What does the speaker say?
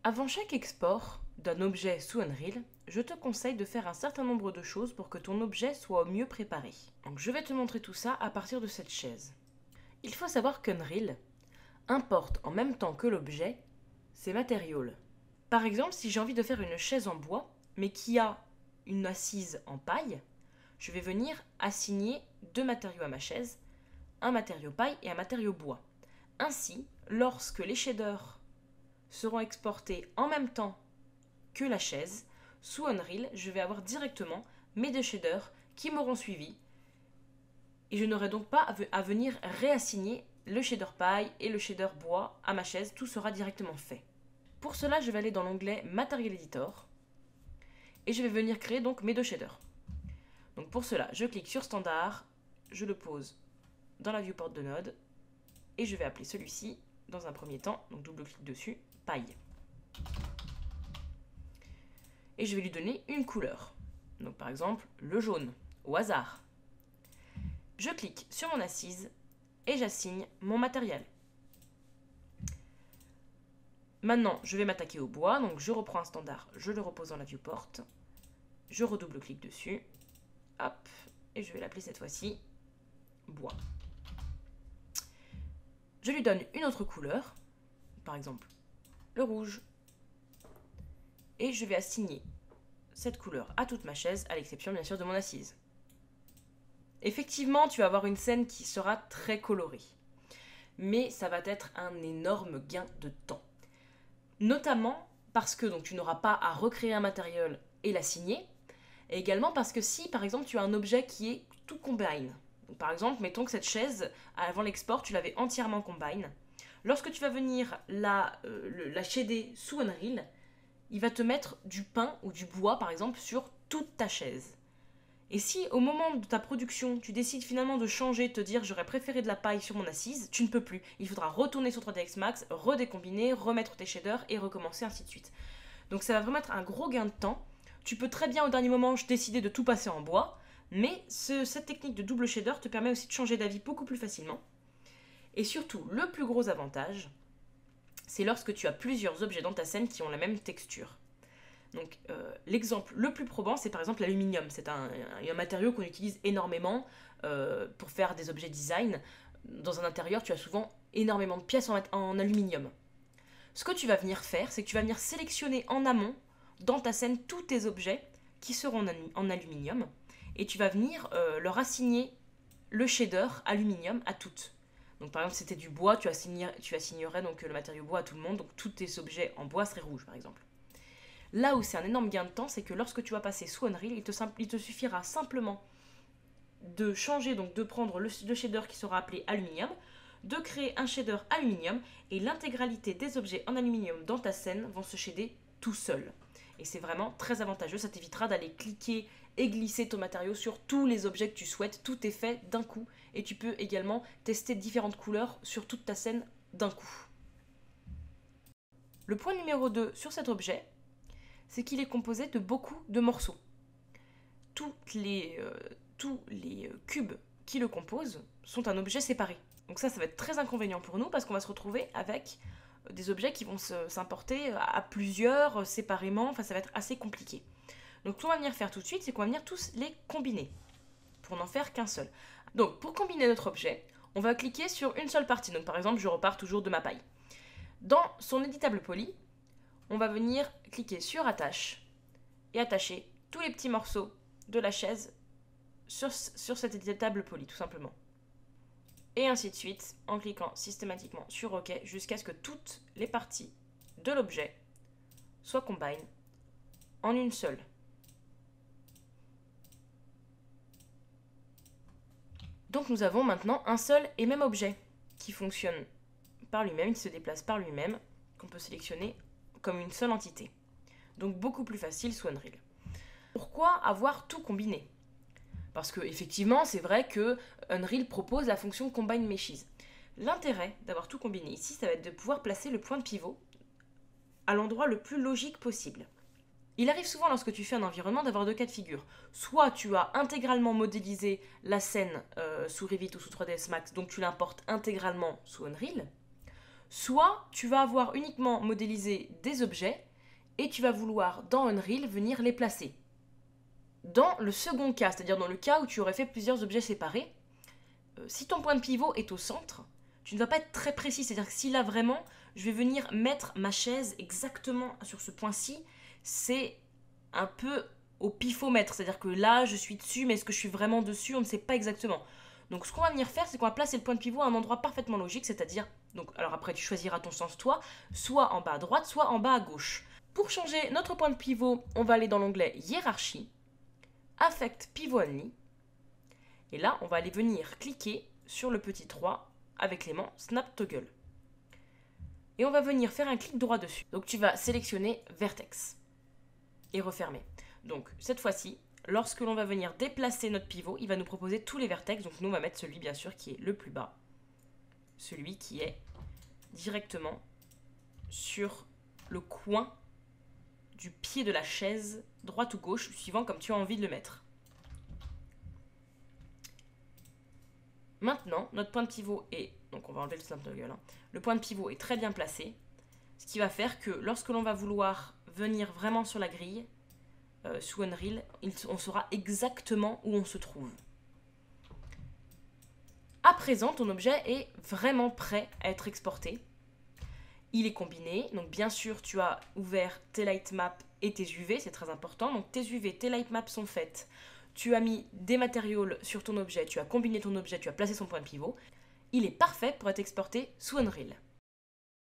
Avant chaque export d'un objet sous Unreal, je te conseille de faire un certain nombre de choses pour que ton objet soit au mieux préparé. Donc je vais te montrer tout ça à partir de cette chaise. Il faut savoir qu'Unreal importe en même temps que l'objet ses matériaux. Par exemple, si j'ai envie de faire une chaise en bois, mais qui a une assise en paille, je vais venir assigner deux matériaux à ma chaise, un matériau paille et un matériau bois. Ainsi, lorsque les shaders seront exportés en même temps que la chaise, sous Unreal, je vais avoir directement mes deux shaders qui m'auront suivi et je n'aurai donc pas à venir réassigner le shader paille et le shader bois à ma chaise, tout sera directement fait. Pour cela, je vais aller dans l'onglet Material Editor et je vais venir créer donc mes deux shaders. Donc pour cela, je clique sur Standard, je le pose dans la viewport de Node et je vais appeler celui-ci dans un premier temps, donc double-clic dessus, paille. Et je vais lui donner une couleur. Donc par exemple, le jaune, au hasard. Je clique sur mon assise et j'assigne mon matériel. Maintenant, je vais m'attaquer au bois, donc je reprends un standard, je le repose dans la viewport, je redouble-clique dessus, hop, et je vais l'appeler cette fois-ci bois. Je lui donne une autre couleur, par exemple le rouge, et je vais assigner cette couleur à toute ma chaise, à l'exception bien sûr de mon assise. Effectivement, tu vas avoir une scène qui sera très colorée, mais ça va être un énorme gain de temps. Notamment parce que donc, tu n'auras pas à recréer un matériel et l'assigner, et également parce que si par exemple tu as un objet qui est tout combine, donc, par exemple mettons que cette chaise avant l'export tu l'avais entièrement combine, lorsque tu vas venir la shader sous Unreal, il va te mettre du pain ou du bois par exemple sur toute ta chaise. Et si au moment de ta production, tu décides finalement de changer, de te dire j'aurais préféré de la paille sur mon assise, tu ne peux plus. Il faudra retourner sur 3ds Max, redécombiner, remettre tes shaders et recommencer ainsi de suite. Donc ça va vraiment être un gros gain de temps. Tu peux très bien au dernier moment décider de tout passer en bois, mais cette technique de double shader te permet aussi de changer d'avis beaucoup plus facilement. Et surtout, le plus gros avantage, c'est lorsque tu as plusieurs objets dans ta scène qui ont la même texture. Donc l'exemple le plus probant, c'est par exemple l'aluminium. C'est un matériau qu'on utilise énormément pour faire des objets design. Dans un intérieur, tu as souvent énormément de pièces en aluminium. Ce que tu vas venir faire, c'est que tu vas venir sélectionner en amont, dans ta scène, tous tes objets qui seront en aluminium. Et tu vas venir leur assigner le shader aluminium à toutes. Donc par exemple, si c'était du bois, tu assignerais donc le matériau bois à tout le monde. Donc tous tes objets en bois seraient rouges, par exemple. Là où c'est un énorme gain de temps, c'est que lorsque tu vas passer sous Unreal, il te suffira simplement de changer, donc de prendre le shader qui sera appelé aluminium, de créer un shader aluminium, et l'intégralité des objets en aluminium dans ta scène vont se shader tout seul. Et c'est vraiment très avantageux, ça t'évitera d'aller cliquer et glisser ton matériau sur tous les objets que tu souhaites, tout est fait d'un coup, et tu peux également tester différentes couleurs sur toute ta scène d'un coup. Le point numéro 2 sur cet objet, c'est qu'il est composé de beaucoup de morceaux. Tous les cubes qui le composent sont un objet séparé. Donc ça va être très inconvénient pour nous parce qu'on va se retrouver avec des objets qui vont s'importer à plusieurs séparément, enfin ça va être assez compliqué. Donc ce qu'on va venir faire tout de suite, c'est qu'on va venir tous les combiner pour n'en faire qu'un seul. Donc pour combiner notre objet, on va cliquer sur une seule partie. Donc par exemple, je repars toujours de ma paille. Dans son éditable poly, on va venir cliquer sur attache et attacher tous les petits morceaux de la chaise sur cette éditable poly, tout simplement. Et ainsi de suite, en cliquant systématiquement sur OK, jusqu'à ce que toutes les parties de l'objet soient combine en une seule. Donc nous avons maintenant un seul et même objet qui fonctionne par lui-même, qui se déplace par lui-même, qu'on peut sélectionner comme une seule entité. Donc beaucoup plus facile sous Unreal. Pourquoi avoir tout combiné ? Parce que effectivement, c'est vrai que Unreal propose la fonction Combine Meshes. L'intérêt d'avoir tout combiné ici, ça va être de pouvoir placer le point de pivot à l'endroit le plus logique possible. Il arrive souvent lorsque tu fais un environnement d'avoir deux cas de figure. Soit tu as intégralement modélisé la scène sous Revit ou sous 3ds Max, donc tu l'importes intégralement sous Unreal, soit tu vas avoir uniquement modélisé des objets et tu vas vouloir dans Unreal venir les placer. Dans le second cas, c'est-à-dire dans le cas où tu aurais fait plusieurs objets séparés, si ton point de pivot est au centre, tu ne vas pas être très précis. C'est-à-dire que si là vraiment, je vais venir mettre ma chaise exactement sur ce point-ci, c'est un peu au pifomètre. C'est-à-dire que là, je suis dessus, mais est-ce que je suis vraiment dessus? On ne sait pas exactement. Donc ce qu'on va venir faire, c'est qu'on va placer le point de pivot à un endroit parfaitement logique, c'est-à-dire, donc alors après tu choisiras ton sens toi, soit en bas à droite, soit en bas à gauche. Pour changer notre point de pivot, on va aller dans l'onglet Hiérarchie, Affect Pivot Only, et là on va aller venir cliquer sur le petit 3 avec l'aimant Snap Toggle. Et on va venir faire un clic droit dessus. Donc tu vas sélectionner Vertex et refermer. Donc cette fois-ci, lorsque l'on va venir déplacer notre pivot, il va nous proposer tous les vertex. Donc nous, on va mettre celui, bien sûr, qui est le plus bas. Celui qui est directement sur le coin du pied de la chaise, droite ou gauche, suivant comme tu as envie de le mettre. Maintenant, notre point de pivot est... Donc on va enlever le snap toggle. Le point de pivot est très bien placé. Ce qui va faire que lorsque l'on va vouloir venir vraiment sur la grille, sous Unreal, on saura exactement où on se trouve. À présent, ton objet est vraiment prêt à être exporté. Il est combiné, donc bien sûr tu as ouvert tes lightmaps et tes UV, c'est très important. Donc tes UV, tes lightmaps sont faites. Tu as mis des matériaux sur ton objet, tu as combiné ton objet, tu as placé son point de pivot. Il est parfait pour être exporté sous Unreal.